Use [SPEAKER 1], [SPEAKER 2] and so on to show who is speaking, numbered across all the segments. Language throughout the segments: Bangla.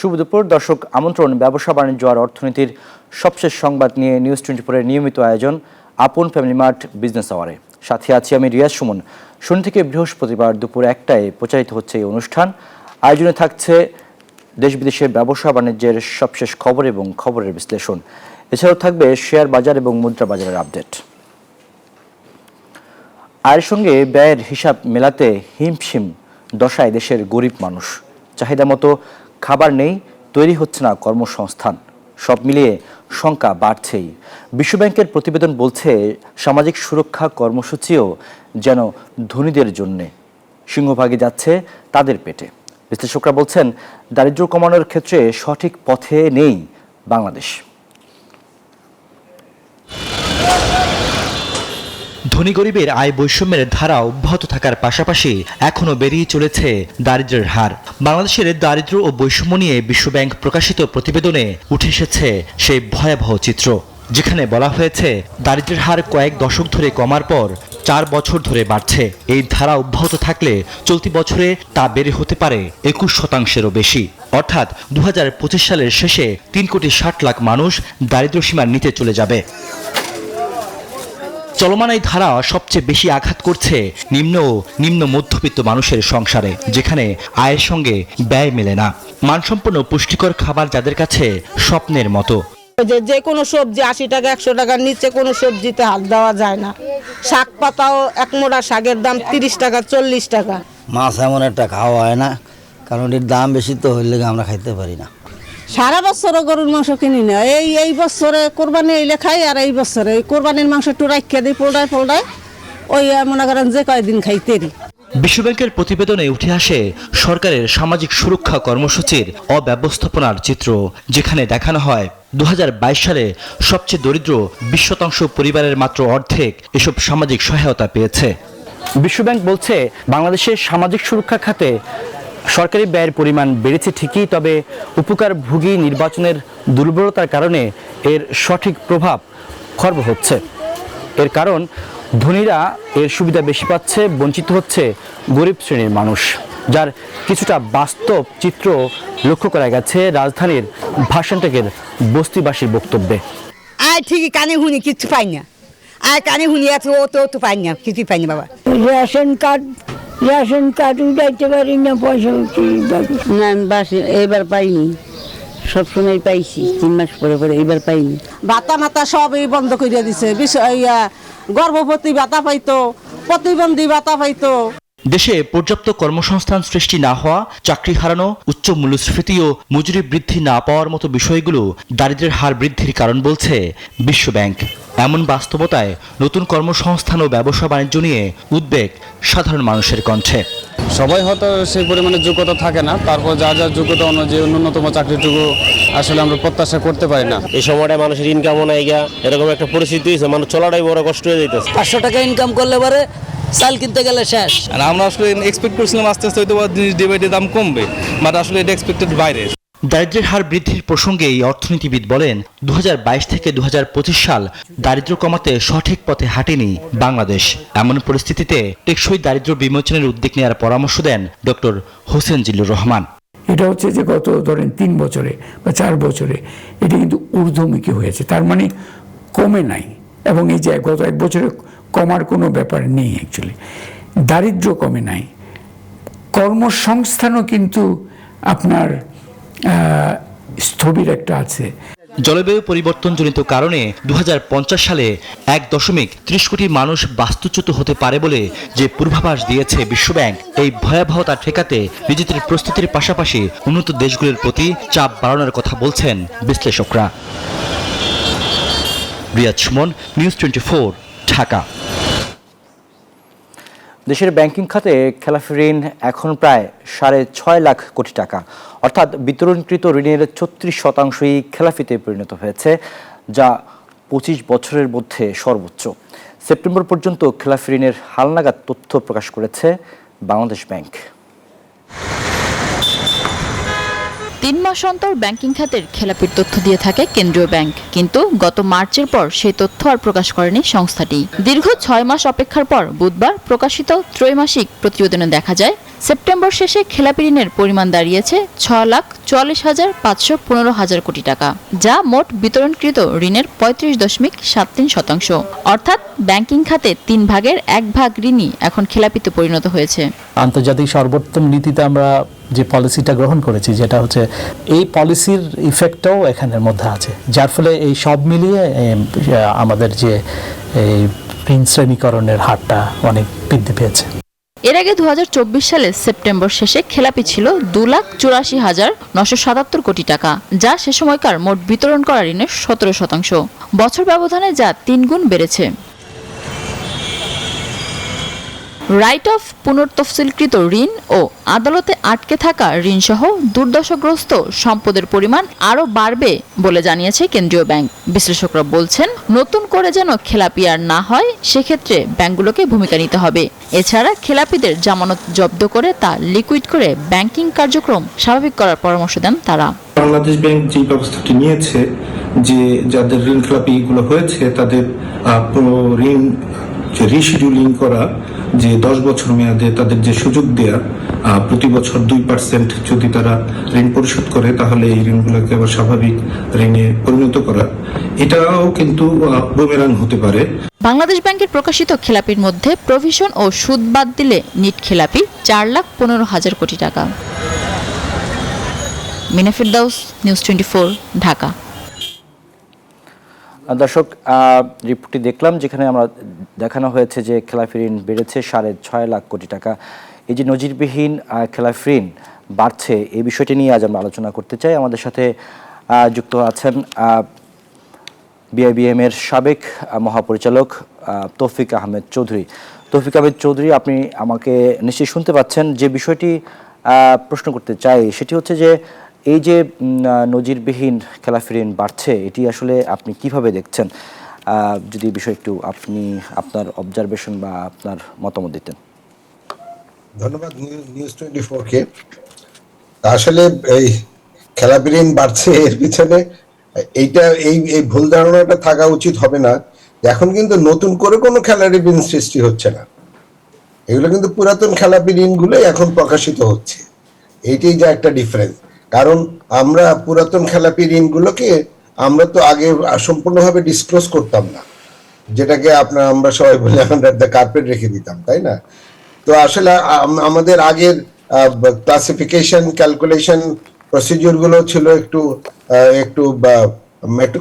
[SPEAKER 1] শুভ দুপুর দর্শক, আমন্ত্রণ ব্যবসা বাণিজ্য আর অর্থনীতির সবশেষ সংবাদ নিয়ে নিউজ 24-এর নিয়মিত আয়োজন আপন ফ্যামিলি মার্ট বিজনেস আওয়ারে। সাথে আছি আমি রিয়াজ সুমন। শনি থেকে বৃহস্পতিবার দুপুর 1টায় প্রচারিত হচ্ছে এই অনুষ্ঠান। আয়োজনে থাকছে দেশ বিদেশের ব্যবসা বাণিজ্যের সবশেষ খবর এবং খবরের বিশ্লেষণ। এছাড়াও থাকবে শেয়ার বাজার এবং মুদ্রা বাজারের আপডেট। আয়ের সঙ্গে ব্যয়ের হিসাব মেলাতে হিমশিম দশায় দেশের গরিব মানুষ। চাহিদা মতো খাবার নেই, তৈরি হচ্ছে না কর্মসংস্থান, সব মিলিয়ে শঙ্কা বাড়ছেই। বিশ্বব্যাংকের প্রতিবেদন বলছে সামাজিক সুরক্ষা কর্মসূচিও যেন ধনীদের জন্যে, সিংহভাগে যাচ্ছে তাদের পেটে। বিশ্লেষকরা বলছেন দারিদ্র্য কমানোর ক্ষেত্রে সঠিক পথে নেই বাংলাদেশ।
[SPEAKER 2] ধনী গরিবের আয় বৈষম্যের ধারা অব্যাহত থাকার পাশাপাশি এখনও বেড়েই চলেছে দারিদ্র্যের হার। বাংলাদেশের দারিদ্র্য ও বৈষম্য নিয়ে বিশ্বব্যাংক প্রকাশিত প্রতিবেদনে উঠে এসেছে সেই ভয়াবহ চিত্র, যেখানে বলা হয়েছে দারিদ্র্যের হার কয়েক দশক ধরে কমার পর 4 বছর ধরে বাড়ছে। এই ধারা অব্যাহত থাকলে চলতি বছরে তা বেড়ে হতে পারে 21%-এরও বেশি। অর্থাৎ 2025 সালের শেষে 3,60,00,000 মানুষ দারিদ্র্য সীমার নিচে চলে যাবে। চলমান এই ধারা সবচেয়ে বেশি আঘাত করছে নিম্ন ও নিম্ন মধ্যবিত্ত মানুষের সংসারে, যেখানে আয়ের সঙ্গে ব্যয় মেলে না। মানসম্পন্ন পুষ্টিকর খাবার যাদের কাছে স্বপ্নের মতো।
[SPEAKER 3] যে কোনো সবজি 80 টাকা 100 টাকার নিচে কোনো সবজিতে হাত দেওয়া যায় না। শাক পাতাও এক মোড়া শাকের দাম 30 টাকা 40 টাকা।
[SPEAKER 4] মাছ এমন একটা খাওয়া হয় না, কারণ এর দাম বেশি তো হইলে আমরা খাইতে পারি না।
[SPEAKER 3] সারা বছরও গরুর মাংস কিনি না, এই বছরে কোরবানি এলে খাই, আর এই বছরে কোরবানির মাংস একটু রাখিয়ে দিই পোল্টায় ওই মনে করেন যে কয়েকদিন খাইতেরি।
[SPEAKER 2] বিশ্বব্যাংকের প্রতিবেদনে উঠে আসে সরকারের সামাজিক সুরক্ষা কর্মসূচির অব্যবস্থাপনার চিত্র, যেখানে দেখানো হয় 2022 সালে সবচেয়ে দরিদ্র 20% পরিবারের মাত্র অর্ধেক এসব সামাজিক সহায়তা পেয়েছে।
[SPEAKER 1] বিশ্বব্যাংক বলছে বাংলাদেশের সামাজিক সুরক্ষা খাতে সরকারি ব্যয়ের পরিমাণ বেড়েছে ঠিকই, তবে উপকারভোগী নির্বাচনের দুর্বলতার কারণে এর সঠিক প্রভাব খর্ব হচ্ছে। এর কারণ ধনীরা এর সুবিধা বেশি পাচ্ছে, বঞ্চিত হচ্ছে গরিব শ্রেণীর মানুষ, যার কিছুটা বাস্তব চিত্র লক্ষ্য করা গেছে রাজধানীর ভাষানটেকের বস্তিবাসীর বক্তব্যে।
[SPEAKER 5] আয় ঠিকই কানে শুনি কিছু পাই না, আয় কানে শুনি আছে ও তো পাই না, কিছুই পাই না বাবা।
[SPEAKER 6] রেশন কার্ড উঠাইতে পারি না, পয়সা
[SPEAKER 5] না বাস এবার পাইনি, সবসময় পাইছি 3 মাস পরে এবার পাইনি।
[SPEAKER 3] ভাতা মাতা সবই বন্ধ করে দিছে। গর্ভবতী ভাতা পাইতো, প্রতিবন্ধী ভাতা পাইতো।
[SPEAKER 2] দেশে পর্যাপ্ত কর্মসংস্থান সৃষ্টি না হওয়া, চাকরি হারানো, উচ্চ মূল্যস্ফীতি ও মজুরি বৃদ্ধি না পাওয়ার মতো বিষয়গুলো দারিদ্র্যের হার বৃদ্ধির কারণ বলছে বিশ্বব্যাংক। এমন বাস্তবতায় নতুন কর্মসংস্থান ও ব্যবসা বাণিজ্য নিয়ে উদ্বেগ সাধারণ মানুষের কণ্ঠে।
[SPEAKER 7] সবাই হয়তো সেই পরিমাণে যোগ্যতা থাকে না, তারপর যার যোগ্যতা অনুযায়ী ন্যূনতম চাকরিটুকু আসলে আমরা প্রত্যাশা করতে পারি না।
[SPEAKER 8] এই সময়টা মানুষের ইনকামও নাই, এরকম একটা পরিস্থিতি হয়েছে, মানুষ চলাটাই বড় কষ্ট হয়ে যেতেছে।
[SPEAKER 6] 500 টাকা ইনকাম করলে পরে চাল কিনতে গেলে শেষ।
[SPEAKER 9] আর আমরা আসলে এক্সপেক্ট করছিলাম আস্তে আস্তে হয়তো জিনিস ডে বাই ডে দাম কমবে, বাট আসলে এটা এক্সপেক্টেড বাইরে।
[SPEAKER 2] দারিদ্র্যের হার বৃদ্ধির প্রসঙ্গে এই অর্থনীতিবিদ বলেন 2022 থেকে 2025 সাল দারিদ্র্য কমাতে সঠিক পথে হাঁটেনি বাংলাদেশ। এমন পরিস্থিতিতে টেকসই দারিদ্র্য বিমোচনের উদ্যোগ নেওয়ার পরামর্শ দেন ডক্টর হোসেন জিল্লুর রহমান।
[SPEAKER 10] এটা হচ্ছে যে গত ধরেন 3 বছরে বা 4 বছরে এটা কিন্তু ঊর্ধ্বমুখী হয়েছে, তার মানে কমে নাই। এবং এই যে গত 1 বছরে কমার কোনো ব্যাপার নেই, অ্যাকচুয়ালি দারিদ্র্য কমে নাই, কর্মসংস্থানও কিন্তু আপনার স্থবির একটা আছে।
[SPEAKER 2] জলবায়ু পরিবর্তনজনিত কারণে 2050 সালে 1.30 কোটি মানুষ বাস্তুচ্যুত হতে পারে বলে যে পূর্বাভাস দিয়েছে বিশ্বব্যাংক, এই ভয়াবহতা ঠেকাতে নিজেদের প্রস্তুতির পাশাপাশি উন্নত দেশগুলোর প্রতি চাপ বাড়ানোর কথা বলছেন বিশ্লেষকরা। রিয়াজ সুমন, নিউজ 24, ঢাকা।
[SPEAKER 1] দেশের ব্যাংকিং খাতে খেলাফি ঋণ এখন প্রায় 6.5 লাখ কোটি টাকা, অর্থাৎ বিতরণকৃত ঋণের 36%ই খেলাফিতে পরিণত হয়েছে, যা 25 বছরের মধ্যে সর্বোচ্চ। সেপ্টেম্বর পর্যন্ত খেলাফি ঋণের হালনাগাদ তথ্য প্রকাশ করেছে বাংলাদেশ ব্যাংক।
[SPEAKER 11] 3 মাস অন্তর ব্যাংকিং খাতের খেলাপির তথ্য দিয়ে থাকে কেন্দ্রীয় ব্যাংক, কিন্তু গত মার্চের পর সেই তথ্য আর প্রকাশ করেনি সংস্থাটি। দীর্ঘ 6 মাস অপেক্ষার পর বুধবার প্রকাশিত ত্রৈমাসিক প্রতিবেদনে দেখা যায় সেপ্টেম্বর শেষে খেলাপি ঋণের পরিমাণ দাঁড়িয়েছে 6,44,515 কোটি টাকা, যা মোট বিতরণকৃত ঋণের 35.73%। অর্থাৎ ব্যাংকিং খাতে 3 ভাগের 1 ভাগ ঋণই এখন খেলাপিতে পরিণত হয়েছে।
[SPEAKER 12] আন্তর্জাতিক সর্বোত্তম নীতিতে আমরা যে পলিসিটা গ্রহণ করেছি, যেটা হচ্ছে এই পলিসির ইফেক্টটাও এখানের মধ্যে আছে, যার ফলে এই সব মিলিয়ে আমাদের যে এই ঋণ শ্রেণীকরণের হারটা অনেক বৃদ্ধি পেয়েছে।
[SPEAKER 11] এর আগে 2024 সালের সেপ্টেম্বর শেষে খেলাপি ছিল 2,84,977 কোটি টাকা, যা সে সময়কার মোট বিতরণ করা ঋণের 17%। বছর ব্যবধানে যা 3 গুণ বেড়েছে। রাইট অফ পুনর্তফসিলকৃত ঋণ ও আদালতে আটকে থাকা ঋণসহ দুর্দশাগ্রস্ত সম্পদের পরিমাণ আরও বাড়বে বলে জানিয়েছে কেন্দ্রীয় ব্যাংক। বিশ্লেষকরা বলছেন, নতুন করে যেন খেলাপি আর না হয় সেক্ষেত্রে ব্যাংকগুলোকে ভূমিকা নিতে হবে। এছাড়া খেলাপিদের জামানত জব্দ করে তা লিকুইড করে ব্যাংকিং কার্যক্রম স্বাভাবিক করার পরামর্শ দেন তারা।
[SPEAKER 13] বাংলাদেশ ব্যাংক যে ব্যবস্থাটি নিয়েছে, যে যাদের ঋণ খেলাপিগুলো হয়েছে তাদের ঋণ রিশিডিউলিং করা, যে 10 বছর মেয়াদে তাদের যে সুযোগ দেয়া, প্রতি বছর 2% যদি তারা ঋণ পরিশোধ করে তাহলে এই ঋণগুলোকে আবার স্বাভাবিক ঋণে পরিণত করা, এটাও কিন্তু বুমেরাং হতে পারে।
[SPEAKER 11] বাংলাদেশ ব্যাংকের প্রকাশিত খেলাপির মধ্যে প্রভিশন ও সুদ বাদ দিলে নিট খেলাপি 4,15,000 কোটি টাকা। মিনা ফিরদাউস, নিউজ 24, ঢাকা।
[SPEAKER 1] দর্শক, রিপোর্টটি দেখলাম যেখানে আমরা দেখানো হয়েছে যে খেলাপি ঋণ বেড়েছে 6.5 লাখ কোটি টাকা। এই যে নজিরবিহীন খেলাপি ঋণ বাড়ছে, এই বিষয়টি নিয়ে আজ আমরা আলোচনা করতে চাই। আমাদের সাথে যুক্ত আছেন বিআইবিএম-এর সাবেক মহাপরিচালক তৌফিক আহমেদ চৌধুরী। তৌফিক আহমেদ চৌধুরী, আপনি আমাকে নিশ্চয়ই শুনতে পাচ্ছেন। যে বিষয়টি প্রশ্ন করতে চাই সেটি হচ্ছে যে এই যে নজিরবিহীন খেলাপি ঋণ বাড়ছে, এটি আসলে আপনি কিভাবে দেখছেন? যদি বিষয় একটু আপনি আপনার অবজারভেশন বা আপনার মতামত দিতেন।
[SPEAKER 14] ধন্যবাদ নিউজ 24-কে। আসলে এই খেলাপি ঋণ বাড়ছে, এর পিছনে এইটা এই ভুল ধারণাটা থাকা উচিত হবে না। এখন কিন্তু নতুন করে কোনো খেলাপি ঋণ সৃষ্টি হচ্ছে না, এগুলো কিন্তু পুরাতন খেলাপি ঋণগুলো এখন প্রকাশিত হচ্ছে। এইটাই যা একটা ডিফারেন্স। কারণ আমরা পুরাতন খেলাপি ঋণগুলোকে আমরা তো আগে সম্পূর্ণভাবে ডিসক্লোজ করতাম না, যেটাকে আমরা সবাই বলে আন্ডার দ্য কার্পেট রেখে দিতাম, তাই না? তো আসলে আমাদের আগের ক্লাসিফিকেশন, ক্যালকুলেশন প্রসিডিউর গুলো ছিল একটু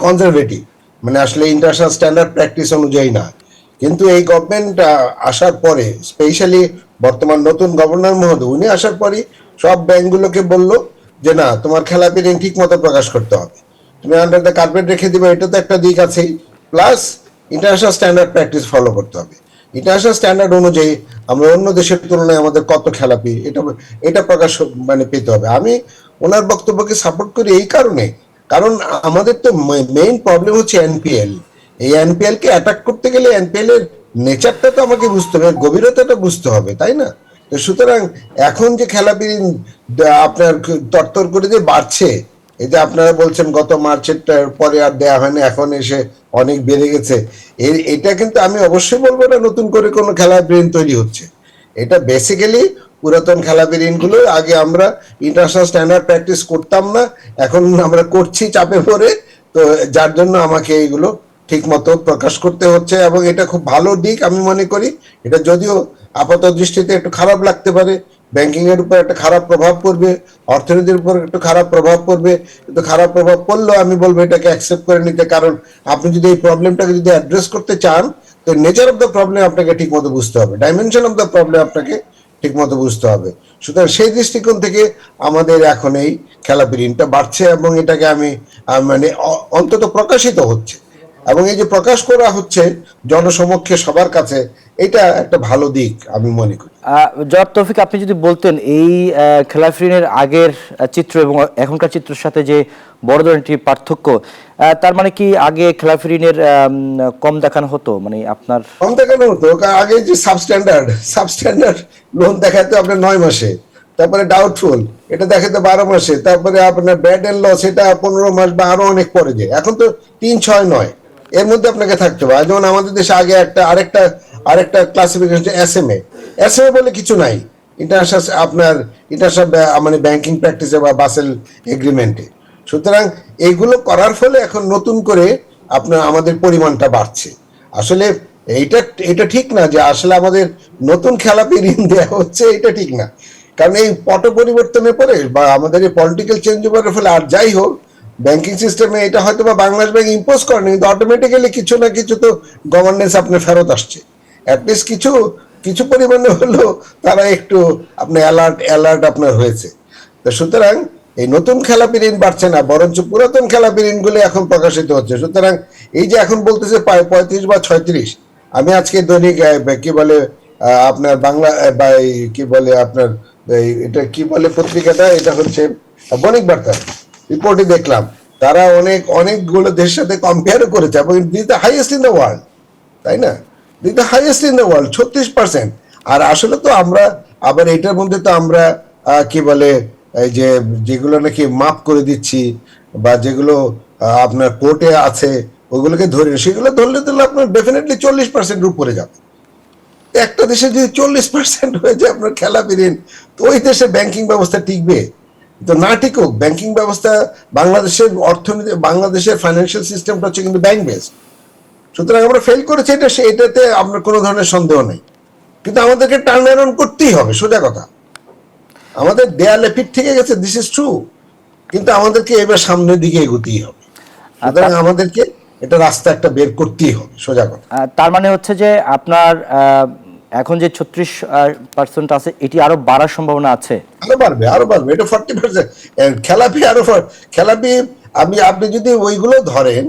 [SPEAKER 14] কনজারভেটিভ, মানে আসলে ইন্টারন্যাশনাল স্ট্যান্ডার্ড প্র্যাকটিস অনুযায়ী না। কিন্তু এই গভর্নমেন্ট আসার পরে, স্পেশালি বর্তমান নতুন গভর্নর মহোদয়, উনি আসার পরে সব ব্যাংকগুলোকে বললো যে না, তোমার খেলাপি ঋণ ঠিক মতো প্রকাশ করতে হবে, তুমি আন্ডার দ্য কার্পেট রেখে দিবে, এটা তো একটা দিক আছেই, plus international standard practice follow করতে হবে। ইন্টারন্যাশনাল স্ট্যান্ডার্ড অনুযায়ী আমরা অন্য দেশের তুলনায় আমাদের কত খেলাপি, এটা প্রকাশ পেতে হবে। আমি ওনার বক্তব্যকে সাপোর্ট করি এই কারণে, কারণ আমাদের তো মেইন প্রবলেম হচ্ছে এনপিএল। এই এনপিএল কে অ্যাটাক করতে গেলে এনপিএল এর নেচারটা তো আমাকে বুঝতে হবে, গভীরতাটা বুঝতে হবে, তাই না? তো সুতরাং এখন যে খেলাপি ঋণ আপনার তরতর করে যে বাড়ছে, এই যে আপনারা বলছেন গত মার্চের পরে আর দেওয়া হয়নি, এখন এসে অনেক বেড়ে গেছে, এটা কিন্তু আমি অবশ্যই বলবো না নতুন করে কোনো খেলাপি ঋণ তৈরি হচ্ছে। এটা বেসিক্যালি পুরাতন খেলাপি ঋণগুলো আগে আমরা ইন্টারন্যাশনাল স্ট্যান্ডার্ড প্র্যাকটিস করতাম না, এখন আমরা করছি চাপে পড়ে, তো যার জন্য আমাকে এইগুলো ঠিক মতো প্রকাশ করতে হচ্ছে। এবং এটা খুব ভালো দিক আমি মনে করি। এটা যদিও আপাত দৃষ্টিতে একটু খারাপ লাগতে পারে, ব্যাংকিং এর উপর একটা খারাপ প্রভাব পড়বে, অর্থনীতির উপর একটু খারাপ প্রভাব পড়বে, কিন্তু খারাপ প্রভাব পড়লেও আমি বলবো এটাকে অ্যাকসেপ্ট করে নিতে। কারণ আপনি যদি এই প্রবলেমটাকে যদি অ্যাড্রেস করতে চান, তো নেচার অফ দ্য প্রবলেম আপনাকে ঠিক মতো বুঝতে হবে, ডাইমেনশন অফ দ্য প্রবলেম আপনাকে ঠিক মতো বুঝতে হবে। সুতরাং সেই দৃষ্টিকোণ থেকে আমাদের এখন এই খেলাপি ঋণটা বাড়ছে, এবং এটাকে আমি মানে অন্তত প্রকাশিত হচ্ছে, এবং এই যে প্রকাশ করা হচ্ছে জনসমক্ষে সবার কাছে, এটা একটা ভালো দিক আমি মনে করি।
[SPEAKER 1] জনাব তৌফিক, আপনি যদি বলতেন এই খেলাপি ঋণের আগের চিত্র এবং এখনকার চিত্রের সাথে যে বড় ধরনের একটি পার্থক্য, তার মানে কি আগে খেলাপি ঋণের কম দেখানো হতো? মানে আপনার
[SPEAKER 14] কম দেখানো হতো, আগে যে সাবস্ট্যান্ডার্ড লোন দেখাতে আপনার 9 মাসে, তারপরে ডাউটফুল এটা দেখাতে 12 মাসে, তারপরে আপনার ব্যাড এন্ড লস এটা 15 মাস বা আরো অনেক পরে যায়। এখন তো 3, 6, 9 এর মধ্যে আপনাকে থাকতে হবে। যেমন আমাদের দেশে আগে আরেকটা ক্লাসিফিকেশন এসএমএ বলে কিছু নাই, ইন্টারন্যাশনাল মানে ব্যাংকিং প্র্যাকটিসে বা বাসেল এগ্রিমেন্টে। সুতরাং এইগুলো করার ফলে এখন নতুন করে আপনার আমাদের পরিমাণটা বাড়ছে। আসলে এটা ঠিক না যে আসলে আমাদের নতুন খেলাপি ঋণ দেওয়া হচ্ছে, এটা ঠিক না। কারণ এই পট পরিবর্তনের পরে বা আমাদের এই পলিটিক্যাল চেঞ্জ ওভারের ফলে আর যাই হোক ব্যাংকিং সিস্টেমে এটা হয়তো বা বাংলাদেশ ব্যাংক ইম্পোজ করেনি, কিন্তু অটোমেটিক্যালি কিছু না কিছু তো গভর্নেন্স আপনার ফেরত আসছে। অ্যাটলিস্ট কিছু পরিমাণে হলেও তারা একটু আপনার অ্যালার্ট আপনার হয়েছে। তো সুতরাং এই নতুন খেলাপি ঋণ বাড়ছে না, বরঞ্চ পুরাতন খেলাপি ঋণগুলো এখন প্রকাশিত হচ্ছে। সুতরাং এই যে এখন বলতেছে 35 বা 36, আমি আজকে দৈনিক কি বলে আপনার বাংলা বা কি বলে আপনার এটা কি বলে পত্রিকাটা, এটা হচ্ছে বণিক বার্তা রিপোর্টে দেখলাম তারা অনেকগুলো দেশের সাথে কম্পেয়ারও করেছে এবং this the highest in the world, তাই না? This the highest in the world 36%। আর আসলে তো আমরা আবার এটার মধ্যে তো আমরা কি বলে এই যে যেগুলো নাকি মাপ করে দিচ্ছি বা যেগুলো আপনার কোর্টে আছে ওইগুলোকে ধরে, সেগুলো ধরলে আপনার ডেফিনেটলি 40% উপরে যাবে। একটা দেশে যদি 40% হয়ে যায় আপনার খেলাপি ঋণ, তো ওই দেশে ব্যাংকিং ব্যবস্থা টিকবে? তো না টিকুক ব্যাংকিং ব্যবস্থা, বাংলাদেশের অর্থনীতি, বাংলাদেশের ফাইন্যান্সিয়াল সিস্টেমটা হচ্ছে কিন্তু ব্যাংক বেসড। সুতরাং আমরা ফেল করেছি, এটাতে আপনার কোনো ধরনের সন্দেহ নেই, কিন্তু আমাদেরকে টার্ন অ্যারাউন্ড করতেই হবে। সোজা কথা, আমাদের দেয়ালে পিঠ থেকে গেছে, দিস ইজ ট্রু, কিন্তু আমাদেরকে এবার সামনের দিকে এগোতেই হবে। সুতরাং আমাদেরকে এটা রাস্তা একটা বের করতেই হবে, সোজা কথা।
[SPEAKER 1] তার মানে হচ্ছে যে আপনার এখন যে 36% আছে এটি আরো বাড়ার সম্ভাবনা আছে?
[SPEAKER 14] আরো বাড়বে, এটা 40%। খেলাপি আপনি যদি ওইগুলো ধরেন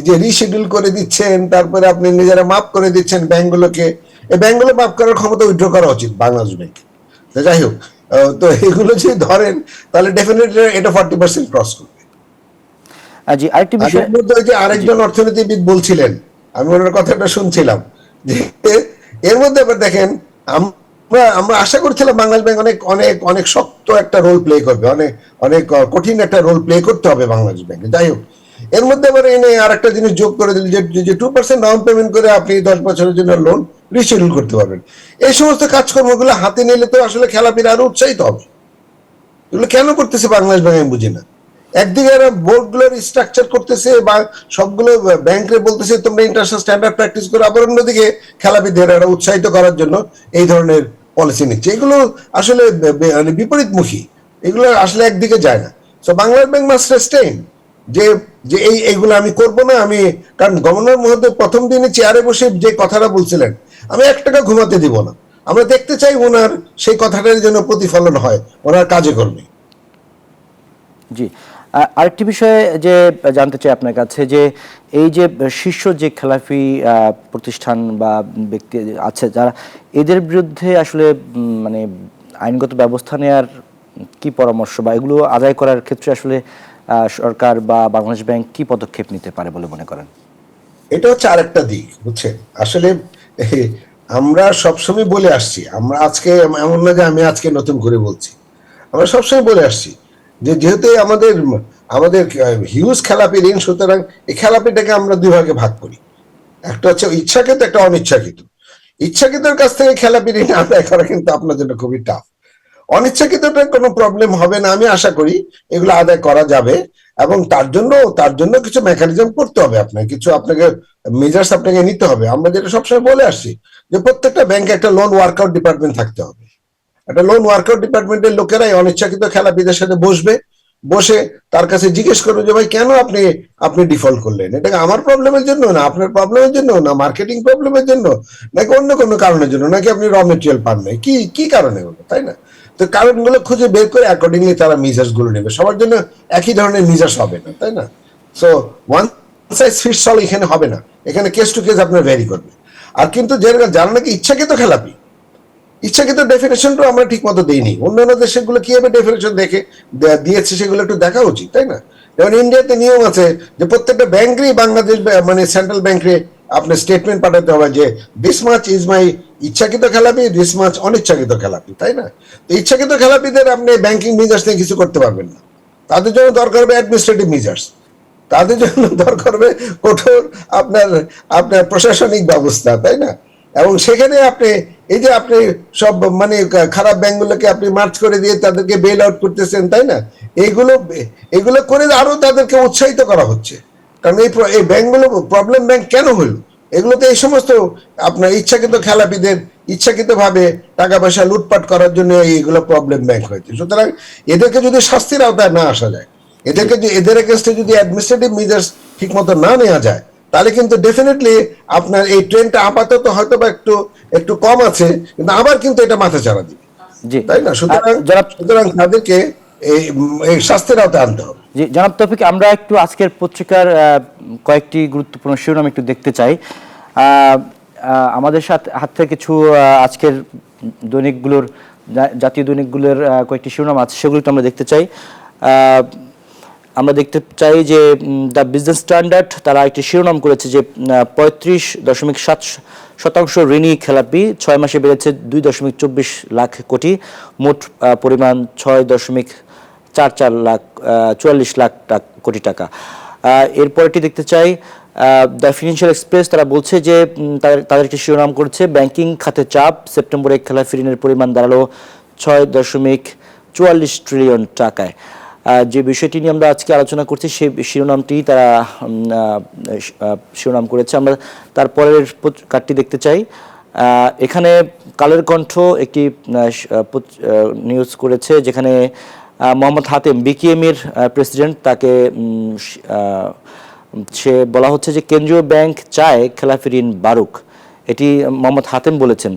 [SPEAKER 14] যে রিশিডিউল করে দিচ্ছেন, তারপরে আপনি নিজেরা মাপ করে দিচ্ছেন ব্যাংকগুলোকে, এই ব্যাংকগুলো মাপ করার ক্ষমতা উইথড্র করা উচিত বাংলাদেশ ব্যাংকে। তো যাই হোক, তো এগুলো যদি ধরেন তাহলে ডেফিনেটলি এটা 40% ক্রস করবে।
[SPEAKER 1] জি, আরেকটি বিষয়,
[SPEAKER 14] যে আরেকজন অর্থনীতিবিদ বলছিলেন, আমি ওনার কথাটা শুনছিলাম, যে এর মধ্যে আবার দেখেন আমরা আশা করছিলাম বাংলাদেশ ব্যাংক অনেক শক্ত একটা রোল প্লে করবে, অনেক কঠিন একটা রোল প্লে করতে হবে বাংলাদেশ ব্যাংকে। যাই হোক, এর মধ্যে আবার এনে আর একটা জিনিস যোগ করে দিল যে 2% ডাউন পেমেন্ট করে আপনি 10 বছরের জন্য লোন রিশিডিউল করতে পারবেন। এই সমস্ত কাজকর্মগুলো হাতে নিলে তো আসলে খেলাপিরা আরো উৎসাহিত হবে। এগুলো কেন করতেছে বাংলাদেশ ব্যাংক আমি বুঝি না। একদিকে এরা বোর্ডগুলোর স্ট্রাকচার করতেছে বা সবগুলো ব্যাংকে বলতেছে তোমরা ইন্টারন্যাশনাল স্ট্যান্ডার্ড প্র্যাকটিস করো, আবার অন্যদিকে খেলাপিদের এরা উৎসাহিত করার জন্য এই ধরনের পলিসি নিচ্ছে। এগুলো আসলে মানে বিপরীতমুখী, এগুলো আসলে একদিকে যায় না। সো বাংলাদেশ ব্যাংক মাস্ট রেস্টেইন যে এইগুলো আমি করবো না। কারণ গভর্নর মহোদয় প্রথম দিনে চেয়ারে বসে যে কথাটা বলছিলেন, আমি 1 টাকা ঘুমাতে দিব না, আমরা দেখতে চাই ওনার সেই কথাটার জন্য প্রতিফলন হয় ওনার কাজে কর্মে।
[SPEAKER 1] জি, আরেকটি বিষয়ে যে জানতে চাই আপনার কাছে, যে এই যে শীর্ষ যে খেলাফি প্রতিষ্ঠান বা ব্যক্তি আছে যারা, এদের বিরুদ্ধে আসলে মানে আইনগত ব্যবস্থা নেওয়ার কি পরামর্শ বা এগুলো আদায় করার ক্ষেত্রে আসলে সরকার বা বাংলাদেশ ব্যাংক কি পদক্ষেপ নিতে পারে বলে মনে করেন?
[SPEAKER 14] এটা হচ্ছে আরেকটা দিক, বুঝছেন। আসলে আমরা সবসময় বলে আসছি, আমরা আজকে এমন না যে আমি আজকে নতুন করে বলছি, আমরা সবসময় বলে আসছি যে যেহেতু আমাদের হিউজ খেলাপি ঋণ, সুতরাং এই খেলাপিটাকে আমরা 2 ভাগে ভাগ করি। একটা হচ্ছে ইচ্ছাকৃত, একটা অনিচ্ছাকৃত। ইচ্ছাকৃতের কাছ থেকে খেলাপি ঋণ আদায় করা কিন্তু আপনার জন্য খুবই টাফ। অনিচ্ছাকৃতটা কোনো প্রবলেম হবে না, আমি আশা করি এগুলো আদায় করা যাবে। এবং তার জন্য কিছু মেকানিজম করতে হবে, আপনাকে মেজার্স আপনাকে নিতে হবে। আমরা যেটা সবসময় বলে আসছি যে প্রত্যেকটা ব্যাংকে একটা লোন ওয়ার্কআউট ডিপার্টমেন্ট থাকতে হবে। একটা লোন ওয়ার্কআউট ডিপার্টমেন্টের লোকেরাই অনিচ্ছাকৃত খেলাপিদের সাথে বসে তার কাছে জিজ্ঞেস করবে যে ভাই কেন আপনি ডিফল্ট করলেন, এটা আমার প্রবলেমের জন্য না, আপনার প্রবলেমের জন্য না, মার্কেটিং প্রবলেমের জন্য নাকি অন্য কোনো কারণের জন্য, নাকি আপনি র মেটেরিয়াল পান নাই, কি কারণে হলো, তাই না? তো কারণগুলো খুঁজে বের করে অ্যাকর্ডিংলি তারা মেজার্স গুলো নেবে। সবার জন্য একই ধরনের মেজার্স হবে না, তাই না? So one size fits all এখানে হবে না, এখানে কেস টু কেস আপনার ভ্যারি করবে। আর কিন্তু যারা নাকি ইচ্ছাকৃত খেলাপি, ইচ্ছাকৃত ডেফিনেশনটাও আমরা ঠিক মতো দিইনি। অন্যান্য দেশগুলো কিভাবে ডেফিনেশন দিয়েছে সেগুলো একটু দেখা উচিত, তাই না? যেমন ইন্ডিয়াতে নিয়ম আছে যে প্রত্যেকটা ব্যাংকেরই বাংলাদেশ মানে সেন্ট্রাল ব্যাংকে আপনার স্টেটমেন্ট পাঠাতে হবে যে দিস মাচ ইজ মাই ইচ্ছাকৃত খেলাপি, দিস মাচ অনিচ্ছাকৃত খেলাপি, তাই না? তো ইচ্ছাকৃত খেলাপিদের আপনি ব্যাংকিং মেজার্স নিয়ে কিছু করতে পারবেন না, তাদের জন্য দরকার হবে অ্যাডমিনিস্ট্রেটিভ মেজার্স, তাদের জন্য দরকার হবে কঠোর আপনার প্রশাসনিক ব্যবস্থা, তাই না? এবং সেখানে আপনি এই যে আপনি সব মানে খারাপ ব্যাংকগুলোকে আপনি মার্চ করে দিয়ে তাদেরকে বেল আউট করতেছেন, তাই না? এইগুলো করে আরো তাদেরকে উৎসাহিত করা হচ্ছে। কারণ এই ব্যাংকগুলো প্রবলেম ব্যাংক কেন হলো? এগুলোতে এই সমস্ত আপনার ইচ্ছাকৃত খেলাপিদের ইচ্ছাকৃতভাবে টাকা পয়সা লুটপাট করার জন্য এইগুলো প্রবলেম ব্যাংক হয়েছে। সুতরাং এদেরকে যদি শাস্তির আওতায় না আসা যায়, এদের এগেনস্টে যদি অ্যাডমিনিস্ট্রেটিভ মেজার্স ঠিক মতো না নেওয়া যায়, তাহলে কিন্তু ডেফিনেটলি আপনার এই ট্রেনটা আপাতত হয়তো বা একটু কম আছে, কিন্তু আবার কিন্তু এটা মাথা চাড়া দিবে, তাই না? সুতরাং তাদেরকে এই শাস্তির আওতায় আনতে হবে।
[SPEAKER 1] জি জনাব তৌফিক, আমরা একটু আজকের পত্রিকার কয়েকটি গুরুত্বপূর্ণ শিরোনাম একটু দেখতে চাই। আমাদের হাত থেকে কিছু আজকের দৈনিকগুলোর, জাতীয় দৈনিকগুলোর কয়েকটি শিরোনাম আছে, সেগুলো একটু আমরা দেখতে চাই। আমরা দেখতে চাই যে দ্য বিজনেস স্ট্যান্ডার্ড তারা একটি শিরোনাম করেছে যে 35.7% ঋণী খেলাপি, 6 মাসে বেড়েছে 2.24 লাখ কোটি, মোট পরিমাণ 6.44 লাখ কোটি টাকা। এরপরটি দেখতে চাই দ্য ফিনান্সিয়াল এক্সপ্রেস, তারা বলছে যে তাদের একটি শিরোনাম করেছে ব্যাংকিং খাতে চাপ, সেপ্টেম্বরে খেলাপি ঋণের পরিমাণ দাঁড়ালো 6.44 ট্রিলিয়ন টাকায়। যে বিষয়টি নিয়ে আমরা আজকে আলোচনা করছি সেই শিরোনামটি তারা শিরোনাম করেছে। আমরা তারপরের কার্ডটি দেখতে চাই। এখানে কালের কণ্ঠ একটি নিউজ করেছে যেখানে মোহাম্মদ হাতেম, বিকেএমএর প্রেসিডেন্ট, তাকে সে বলা হচ্ছে যে কেন্দ্রীয় ব্যাংক চায় খেলাপি ঋণ বাড়ুক, এটি মোহাম্মদ হাতেম বলেছেন।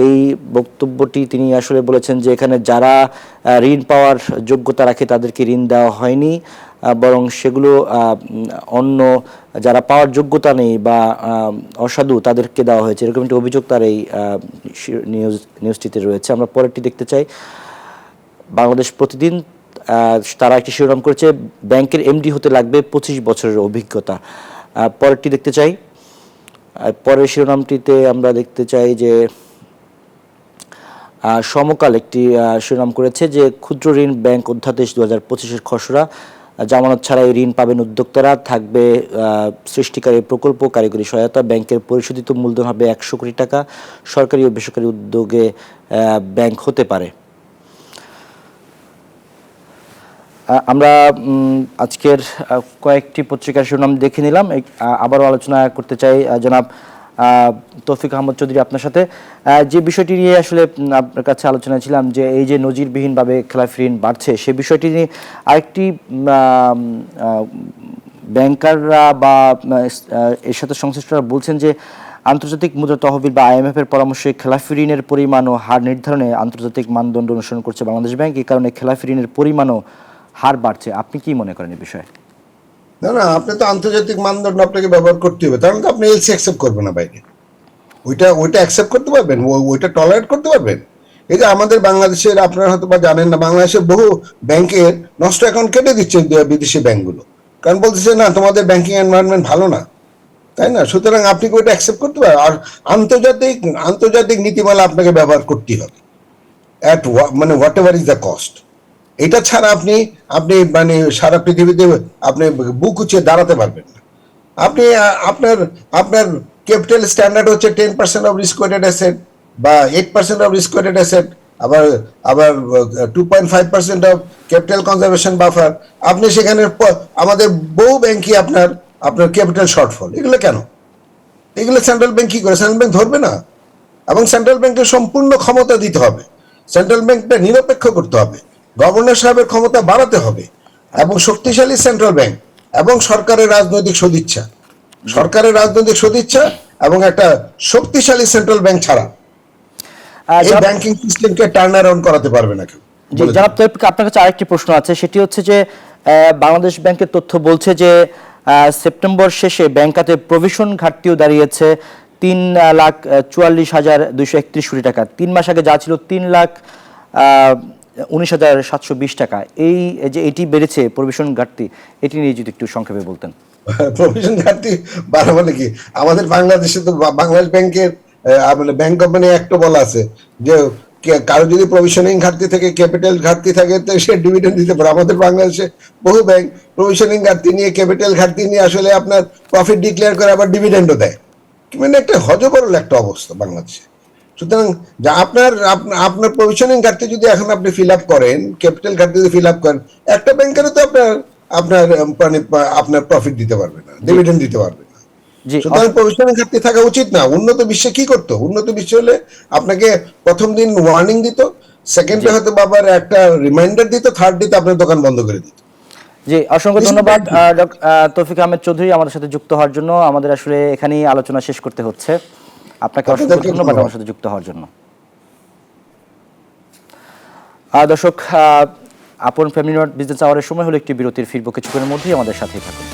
[SPEAKER 1] এই বক্তব্যটি তিনি আসলে বলেছেন যে এখানে যারা ঋণ পাওয়ার যোগ্যতা রাখে তাদেরকে ঋণ দেওয়া হয়নি, বরং সেগুলো অন্য যারা পাওয়ার যোগ্যতা নেই বা অসাধু তাদেরকে দেওয়া হয়েছে, এরকম একটি অভিযোগ তার এই নিউজটিতে রয়েছে। আমরা পরেরটি দেখতে চাই। বাংলাদেশ প্রতিদিন, তারা একটি শিরোনাম করেছে ব্যাংকের এমডি হতে লাগবে 25 বছরের অভিজ্ঞতা। পরেরটি দেখতে চাই। পরের শিরোনামটিতে আমরা দেখতে চাই যে সমকাল একটি শিরোনাম করেছে যে ক্ষুদ্র ঋণ ব্যাংক অধ্যাদেশ 2025-এর খসড়া, জামানত ছাড়াই ঋণ পাবেন উদ্যোক্তারা, থাকবে সৃষ্টিকারী প্রকল্প, কারিগরি সহায়তা, ব্যাংকের পরিশোধিত মূলধন হবে 100 কোটি টাকা, সরকারি ও বেসরকারি উদ্যোগে ব্যাংক হতে পারে। আমরা আজকের কয়েকটি পত্রিকার শিরোনাম দেখে নিলাম, আবারও আলোচনা করতে চাই জনাব তৌফিক আহমদ চৌধুরী আপনার সাথে। যে বিষয়টি নিয়ে আসলে আপনার কাছে আলোচনা ছিলাম যে এই যে নজিরবিহীনভাবে খেলাপি ঋণ বাড়ছে, সে বিষয়টি নিয়ে আরেকটি ব্যাংকাররা বা এর সাথে সংশ্লিষ্টরা বলছেন যে আন্তর্জাতিক মুদ্রা তহবিল বা IMF এর পরামর্শে খেলাপি ঋণের পরিমাণ ও হার নির্ধারণে আন্তর্জাতিক মানদণ্ড অনুসরণ করছে বাংলাদেশ ব্যাংক, এই কারণে খেলাপি ঋণের পরিমাণও হার বাড়ছে। আপনি কি মনে করেন এই বিষয়ে?
[SPEAKER 14] না, আপনি তো আন্তর্জাতিক মানদণ্ড আপনাকে ব্যবহার করতে হবে, তাহলে তো আপনি এলসি অ্যাকসেপ্ট করবেন না বাইরে। ওইটা অ্যাকসেপ্ট করতে পারবেন, ওইটা টলারেট করতে পারবেন? এই যে আমাদের বাংলাদেশের, আপনারা হয়তো বা জানেন না, বাংলাদেশের বহু ব্যাংকের নষ্ট অ্যাকাউন্ট কেটে দিচ্ছে বিদেশি ব্যাংকগুলো, কারণ বলতেছে না তোমাদের ব্যাংকিং এনভায়রনমেন্ট ভালো না, তাই না? সুতরাং আপনি কি ওইটা অ্যাকসেপ্ট করতে পারেন? আর আন্তর্জাতিক নীতিমালা আপনাকে ব্যবহার করতেই হবে, মানে what ever is the cost. এটা ছাড়া আপনি মানে সারা পৃথিবীতে আপনি বুক উঁচিয়ে দাঁড়াতে পারবেন না। আপনি আপনার ক্যাপিটাল স্ট্যান্ডার্ড হচ্ছে 10% অফ রিস্ক ওয়েটেড অ্যাসেট বা 8% অফ রিস্ক ওয়েটেড অ্যাসেট, আবার 2.5% অফ ক্যাপিটাল কনজারভেশন বাফার। আপনি সেখানে আমাদের বহু ব্যাংকই আপনার ক্যাপিটাল শর্টফল। এগুলো কেন? এগুলো সেন্ট্রাল ব্যাংক কি করে? সেন্ট্রাল ব্যাংক ধরবে না, এবং সেন্ট্রাল ব্যাংকের সম্পূর্ণ ক্ষমতা দিতে হবে, সেন্ট্রাল ব্যাংকটা নিরপেক্ষ করতে হবে, গভর্নর সাহেবের ক্ষমতা বাড়াতে হবে, এবং শক্তিশালী সেন্ট্রাল ব্যাংক এবং সরকারের রাজনৈতিক সদিচ্ছা এবং একটা শক্তিশালী সেন্ট্রাল ব্যাংক ছাড়া এই ব্যাংকিং সিস্টেমকে টার্ন অ্যারাউন্ড করাতে পারবে না কেউ।
[SPEAKER 1] জনাব তৌফিক, আপনার কাছে আরেকটি প্রশ্ন আছে, সেটি হচ্ছে যে বাংলাদেশ ব্যাংকের তথ্য বলছে যে সেপ্টেম্বর শেষে ব্যাংক খাতে প্রভিশন ঘাটতিও দাঁড়িয়েছে 3,44,231 কোটি টাকা। 3 মাস আগে যা ছিল 3,19,720 টাকা। এই যে এটি বেড়েছে প্রভিশন ঘাটতি, এটি নিয়ে যদি একটু সংক্ষেপে বলতেন।
[SPEAKER 14] প্রভিশন ঘাটতি বাড়া মানে কি? আমাদের বাংলাদেশে তো বাংলাদেশ ব্যাংকের ব্যাংক কোম্পানি একটা বলা আছে যে কারো যদি প্রভিশনিং ঘাটতি থেকে, ক্যাপিটাল ঘাটতি থাকে, তো সে ডিভিডেন্ড দিতে পারে। আমাদের বাংলাদেশে বহু ব্যাংক প্রভিশনিং ঘাটতি নিয়ে, ক্যাপিটাল ঘাটতি নিয়ে আসলে আপনার প্রফিট ডিক্লেয়ার করে আবার ডিভিডেন্ডও দেয়। মানে একটা হযবরল একটা অবস্থা বাংলাদেশে। সুতরাং যা আপনার প্রভিশনিং ঘাটতি যদি এখন আপনি ফিল আপ করেন, ক্যাপিটাল ঘাটতি যদি ফিল আপ করেন, একটা ব্যাংকেরও তো আপনার প্রফিট দিতে পারবে না, ডিভিডেন্ড দিতে পারবে না। সুতরাং প্রভিশনিং ঘাটতি থাকা উচিত না। উন্নত বিশ্বে কি করতো? উন্নত বিশ্ব হলে আপনাকে প্রথম দিন ওয়ার্নিং দিত, সেকেন্ডে হয়তো আবার একটা রিমাইন্ডার দিত, থার্ড দিতে আপনার দোকান বন্ধ করে দিত।
[SPEAKER 1] জি, অসংখ্য ধন্যবাদ তৌফিক আহমেদ চৌধুরী আমাদের সাথে যুক্ত হওয়ার জন্য। আমাদের আসলে এখানেই আলোচনা শেষ করতে হচ্ছে। আপনাকে অসংখ্য ধন্যবাদ আমার সাথে যুক্ত হওয়ার জন্য। দর্শক, আপন ফ্যামিলি মার্ট বিজনেস আওয়ারের সময় হলো একটি বিরতির, ফিরবো কিছুক্ষণের মধ্যেই, আমাদের সাথেই থাকুন।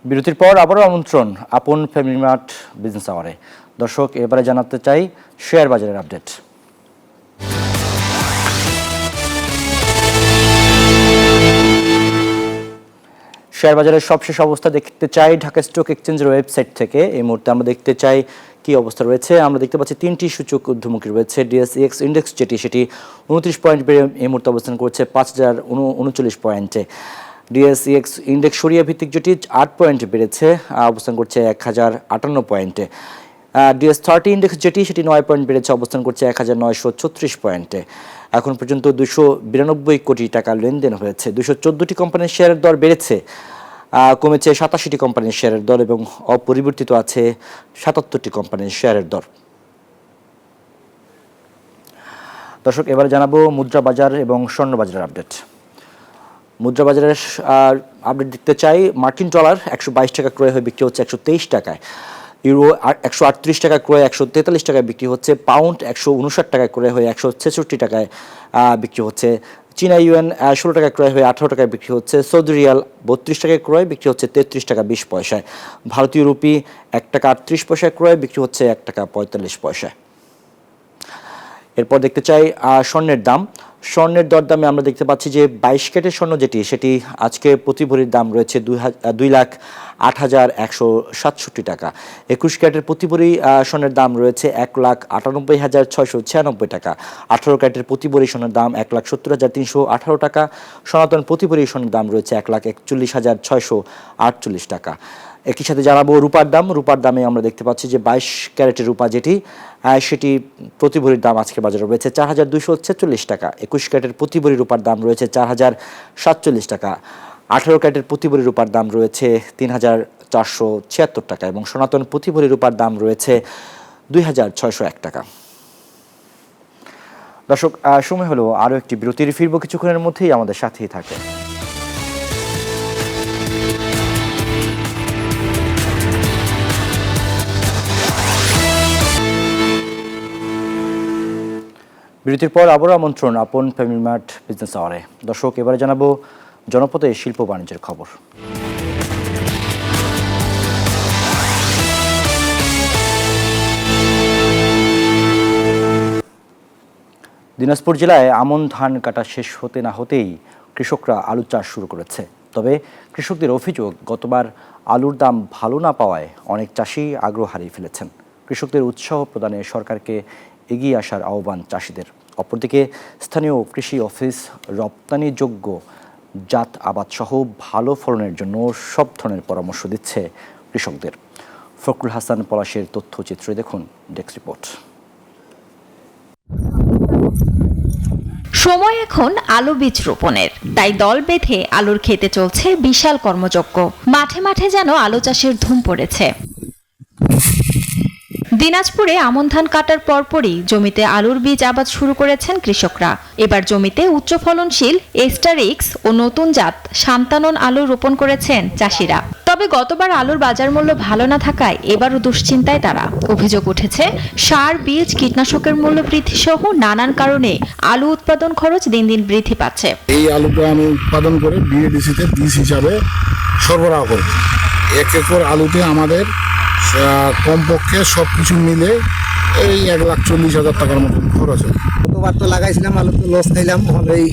[SPEAKER 1] বিরতির পর আবারও আমন্ত্রণ আপন ফ্যামিলি মার্ট বিজনেস আওয়ারে। দর্শক, এবারে জানাতে চাই শেয়ার বাজারের আপডেট। শেয়ার বাজারের সবশেষ অবস্থা দেখতে চাই ঢাকা স্টক এক্সচেঞ্জের ওয়েবসাইট থেকে। এই মুহূর্তে আমরা দেখতে চাই কি অবস্থা রয়েছে। আমরা দেখতে পাচ্ছি 3টি সূচক ঊর্ধ্বমুখী রয়েছে। ডিএসইএক্স ইন্ডেক্স সেটি 29 পয়েন্ট বেড়ে এই মুহূর্তে অবস্থান করছে 5039 পয়েন্টে। ডিএসইএক্স ইন্ডেক্স সরিয়া ভিত্তিক যেটি 8 পয়েন্ট বেড়েছে, অবস্থান করছে 1058 পয়েন্টে। ডিএস30 ইন্ডেক্স সেটি 9 পয়েন্ট বেড়েছে, অবস্থান করছে 1936 পয়েন্টে। এখন পর্যন্ত 292 কোটি টাকা লেনদেন হয়েছে। 214টি কোম্পানির শেয়ারের দর বেড়েছে, কমেছে 87টি কোম্পানির শেয়ারের দর এবং অপরিবর্তিত আছে 77টি কোম্পানির শেয়ারের দর। দর্শক, এবারে জানাবো মুদ্রা বাজার এবং স্বর্ণ বাজারের আপডেট। মুদ্রা বাজারের আপডেট দেখতে চাই। মার্কিন ডলার 122 টাকা ক্রয় হয়ে বিক্রি হচ্ছে 123 টাকায়। ইউরো 138 টাকা ক্রয় 143 টাকায় বিক্রি হচ্ছে। পাউন্ড 159 টাকায় ক্রয় হয়ে 166 টাকায় বিক্রি হচ্ছে। চীনা ইউয়ান 16 টাকা ক্রয় হয়ে 18 টাকায় বিক্রি হচ্ছে। সৌদি রিয়াল 32 টাকায় ক্রয় বিক্রি হচ্ছে 33 টাকা 20 পয়সায়। ভারতীয় রুপি 1 টাকা 38 পয়সায় ক্রয় বিক্রি হচ্ছে 1 টাকা 45 পয়সায়। এরপর দেখতে চাই স্বর্ণের দাম। স্বর্ণের দরদামে আমরা দেখতে পাচ্ছি যে 22 ক্যারেটের স্বর্ণ সেটি আজকে প্রতি ভরির দাম রয়েছে 2,08,167 টাকা। 21 ক্যারেটের প্রতি ভরি স্বর্ণের দাম রয়েছে 1,98,696 টাকা। 18 ক্যারেটের প্রতি ভরি স্বর্ণের দাম 1,70,318 টাকা। সনাতন প্রতি ভরি স্বর্ণের দাম রয়েছে 1,41,648 টাকা। একই সাথে জানাবো রূপার দাম। রূপার দামে আমরা দেখতে পাচ্ছি যে 22 ক্যারেটের রূপা সেটি প্রতি ভরির দাম আজকের বাজারে রয়েছে 4,246 টাকা। 21 ক্যারেটের প্রতি ভরি রূপার দাম রয়েছে 4,047 টাকা। 18 ক্যারেটের প্রতি ভরি রূপার দাম রয়েছে 3,476 টাকা এবং সনাতন প্রতি ভরি রূপার দাম রয়েছে 2,601 টাকা। দর্শক, সময় হলো আরও একটি বিরতির, ফিরবো কিছুক্ষণের মধ্যেই, আমাদের সাথেই থাকে। বিরতির পর আবারও আমন্ত্রণ আপন ফ্যামিলি মার্ট বিজনেস আওয়ারে। দর্শক, এবারে জানাবো জনপথে শিল্প বাণিজ্যের খবর। দিনাজপুর জেলায় আমন ধান কাটা শেষ হতে না হতেই কৃষকরা আলু চাষ শুরু করেছে। তবে কৃষকদের অভিযোগ, গতবার আলুর দাম ভালো না পাওয়ায় অনেক চাষি আগ্রহ হারিয়ে ফেলেছেন। কৃষকদের উৎসাহ প্রদানে সরকারকে এগিয়ে আসার আহ্বান চাষিদের। অপরদিকে স্থানীয় কৃষি অফিস রপ্তানিযোগ্য জাত আবাদ সহ ভালো ফলনের জন্য সব ধরনের পরামর্শ দিচ্ছে কৃষকদের। ফখরুল হাসান পলাশের তথ্যচিত্রে দেখুন ডেস্ক রিপোর্ট।
[SPEAKER 15] সময় এখন আলু বীজ রোপণের, তাই দল বেঁধে আলুর ক্ষেতে চলছে বিশাল কর্মযজ্ঞ। মাঠে মাঠে যেন আলু চাষের ধুম পড়েছে। দিনাজপুরে আমন ধান কাটার পরপরই জমিতে আলুর বীজ আবাদ শুরু করেছেন কৃষকরা। এবার জমিতে উচ্চ ফলনশীল এস্টারিক্স ও নতুন জাত সান্তানন আলু রোপণ করেছেন চাষিরা। তবে গতবার আলুর বাজার মূল্য ভালো না থাকায় এবারও দুশ্চিন্তায় তারা। অভিযোগ উঠেছে সার, বীজ, কীটনাশকের মূল্য বৃদ্ধি সহ নানান কারণে আলু উৎপাদন খরচ দিন দিন বৃদ্ধি পাচ্ছে।
[SPEAKER 16] এই আলুটা আমি উৎপাদন করে বিএডিসিতে বীজ হিসাবে সরবরাহ করি। 1 একর আলুতে আমাদের কমপক্ষে সবকিছু মিলে এই 1,40,000 টাকার মতো খরচ হয়।
[SPEAKER 4] গতবার তো লাগাইছিলাম আলু, তো লস খাইলাম।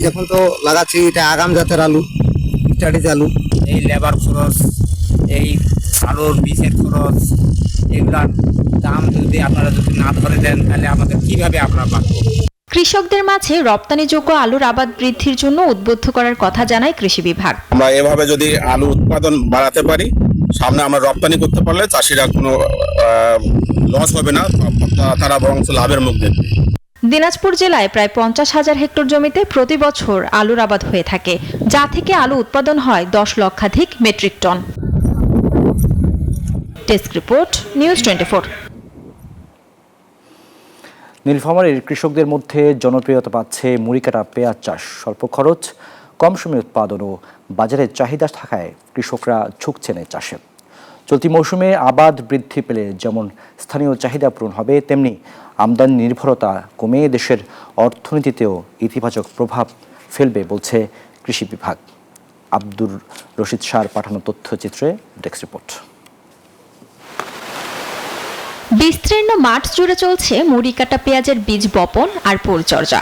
[SPEAKER 4] এখন তো লাগাচ্ছি এটা আগাম জাতের আলু, স্টাডিজ আলু।
[SPEAKER 17] এই লেবার খরচ, এই আলুর বীজের খরচ, এগুলার দাম যদি আপনারা না ধরে দেন তাহলে আমাদের কিভাবে আমরা পাবো?
[SPEAKER 15] কৃষকদের মাঝে রপ্তানিযোগ্য আলুর আবাদ বৃদ্ধির জন্য উদ্বুদ্ধ করার কথা জানায় কৃষি বিভাগ।
[SPEAKER 16] আমরা এভাবে যদি আলু উৎপাদন বাড়াতে পারি, সামনে আমরা রপ্তানি করতে পারলে চাষিরা কোনো লস হবে না, তারা বরং লাভের মুখ দেখবে।
[SPEAKER 15] দিনাজপুর জেলায় প্রায় 50,000 হেক্টর জমিতে প্রতি বছর আলুর আবাদ হয়ে থাকে, যা থেকে আলু উৎপাদন হয় 10 লক্ষাধিক metric ton. Desk report, news 24।
[SPEAKER 1] নীলফামারীর কৃষকদের মধ্যে জনপ্রিয়তা পাচ্ছে মুড়িকাটা পেঁয়াজ চাষ। স্বল্প খরচ, কম সময়ে উৎপাদন ও বাজারে চাহিদা থাকায় কৃষকরা ঝুঁকছেন এই চাষে। চলতি মৌসুমে আবাদ বৃদ্ধি পেলে যেমন স্থানীয় চাহিদা পূরণ হবে, তেমনি আমদানি নির্ভরতা কমে দেশের অর্থনীতিতেও ইতিবাচক প্রভাব ফেলবে বলছে কৃষি বিভাগ। আব্দুর রশিদ শাহর পাঠানো তথ্যচিত্রে ডেস্ক রিপোর্ট।
[SPEAKER 15] বিস্তীর্ণ মাঠ জুড়ে চলছে মুড়িকাটা পেঁয়াজের বীজ বপন আর পরিচর্যা।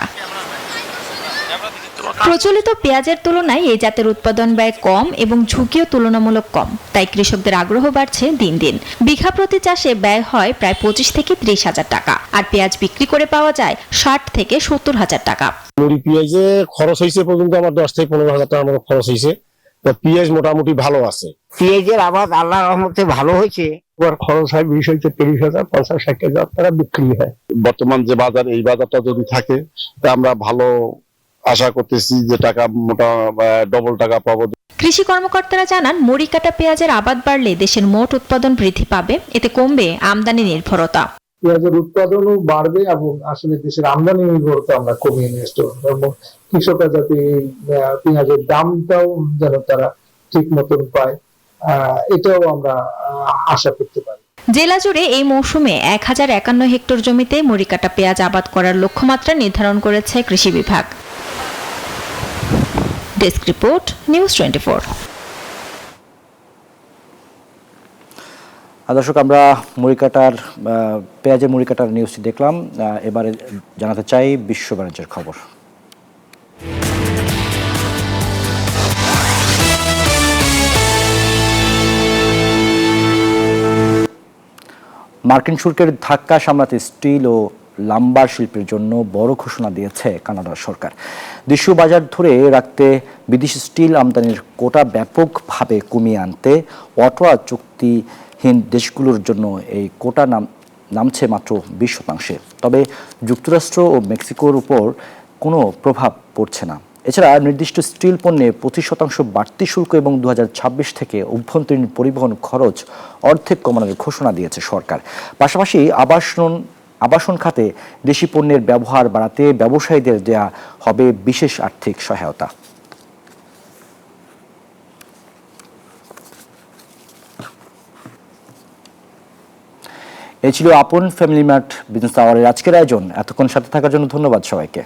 [SPEAKER 15] প্রচলিত পেঁয়াজের তুলনায় এই জাতের উৎপাদন ব্যয় কম এবং ঝুঁকিও তুলনামূলক কম, তাই কৃষকদের আগ্রহ বাড়ছে দিন দিন। বিঘা প্রতি চাষে ব্যয় হয় প্রায় 25 থেকে 30 হাজার টাকা, আর পেঁয়াজ বিক্রি করে পাওয়া যায় 60 থেকে 70 হাজার টাকা।
[SPEAKER 16] মুড়ি পেঁয়াজে খরচ হয়েছে পর্যন্ত আমার 10 থেকে 15 হাজার টাকা আমার খরচ হয়েছে। তো পেঁয়াজ মোটামুটি ভালো আছে।
[SPEAKER 6] পেঁয়াজের আবাদ আল্লাহর রহমতে ভালো হয়েছে।
[SPEAKER 16] এবার খরচ হয় 20 থেকে 30,000, 50-60 হাজার টাকা বিক্রি হয়। বর্তমান যে বাজার, এই বাজারটা যদি থাকে তা আমরা ভালো আশা করতেছি যে টাকা মোটা ডবল টাকা পাবো।
[SPEAKER 15] কৃষি কর্মকর্তারা জানান, মুড়িকাটা পেঁয়াজের আবাদ বাড়লে দেশের মোট উৎপাদন বৃদ্ধি পাবে, এতে কমবে আমদানি নির্ভরতা।
[SPEAKER 16] পেঁয়াজের উৎপাদনও বাড়বে এবং আসলে দেশের আমদানি নির্ভরতা আমরা কমিয়ে নিয়ে আসতে পারবো, এবং কৃষকরা যাতে পেঁয়াজের দামটাও যেন তারা ঠিক মতন পায়, এটাও আমরা আশা করতে পারি।
[SPEAKER 15] জেলা জুড়ে এই মৌসুমে 1051 হেক্টর জমিতে মুড়িকাটা পেঁয়াজ আবাদ করার লক্ষ্যমাত্রা নির্ধারণ করেছে কৃষি বিভাগ। Desk report, news 24।
[SPEAKER 1] দর্শক, আমরা পেঁয়াজের মুড়িকাটার নিউজটি দেখলাম। এবারে জানাতে চাই বিশ্ব বাণিজ্যের খবর। মার্কিন শুল্কের ধাক্কা সামলাতে স্টিল ও লাম্বার শিল্পের জন্য বড় ঘোষণা দিয়েছে কানাডার সরকার। দেশীয় বাজার ধরে রাখতে বিদেশি স্টিল আমদানির কোটা ব্যাপকভাবে কমিয়ে আনতে অটোয়া চুক্তিহীন দেশগুলোর জন্য এই কোটা নামছে মাত্র 20%। তবে যুক্তরাষ্ট্র ও মেক্সিকোর উপর কোনো প্রভাব পড়ছে না। এছাড়া নির্দিষ্ট স্টিল পণ্যে 25% বাড়তি শুল্ক এবং 2026 থেকে অভ্যন্তরীণ পরিবহন খরচ অর্ধেক কমানোর ঘোষণা দিয়েছে সরকার। পাশাপাশি আবাসন খাতে দেশি পণ্যের ব্যবহার বাড়াতে ব্যবসায়ীদের দেয়া হবে বিশেষ আর্থিক সহায়তা। এই ছিল আপন ফ্যামিলি মার্ট বিজনেস আওয়ারের আজকের আয়োজন। এতক্ষণ সাথে থাকার জন্য ধন্যবাদ সবাইকে।